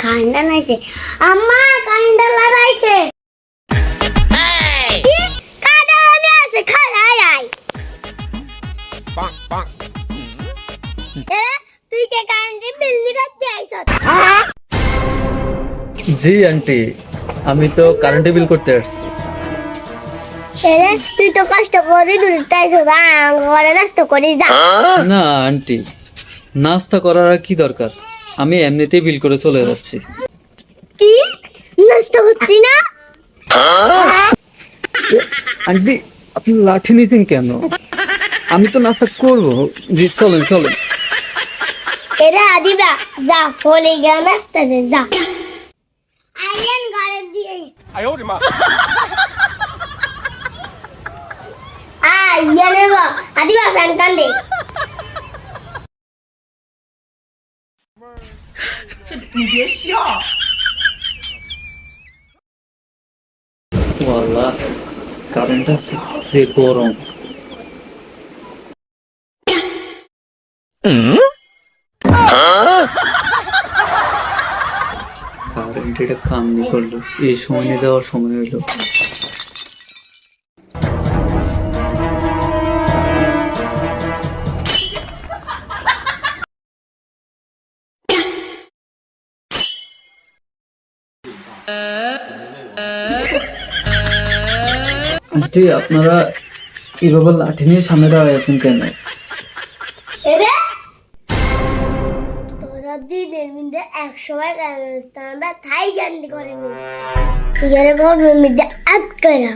Current আনাইছে আম্মা current লাগাইছে কি কারেন্ট আনাইছে খাড়াই আই এ তুই কে কারেন্ট বিল দিতে আইছস জি আন্টি, আমি তো কারেন্ট বিল করতে আসছি। ছেলে তুই তো কষ্ট করে দূরতে আইছস বা ঘরে নষ্ট করিস যা না আন্টি, নাস্তা করার আর কি দরকার, আমি এমনিতেই বিল করে চলে যাচ্ছি। কি নষ্ট হচ্ছি না আন্টি আপনি লাঠি নিয়েছেন কেন? আমি তো নাস্তা করবো। জি চলেন চলেন। এরা আদিবা যা ফলে গিয়ে নষ্ট দে যা আইয়েন ঘরে দিয়ে 哎呦我的妈！ ইয়ে নেব আদিবা ফ্যান কান দে ওয়াল্লাহ কারেন্ট আছে, যে গরম। কারেন্ট এটা কামনি করলো, এই সময় নিয়ে যাওয়ার সময় হইলো। আন্টি আপনারা এভাবে লাঠি নিয়ে সামনে দাঁড়ায় আছেন কেন? এরে তোরা দিনের মধ্যে 100 বার রাস্তা আমরা থাই গান্ডি করে নি এখানে ঘরের মধ্যে আটকাইরা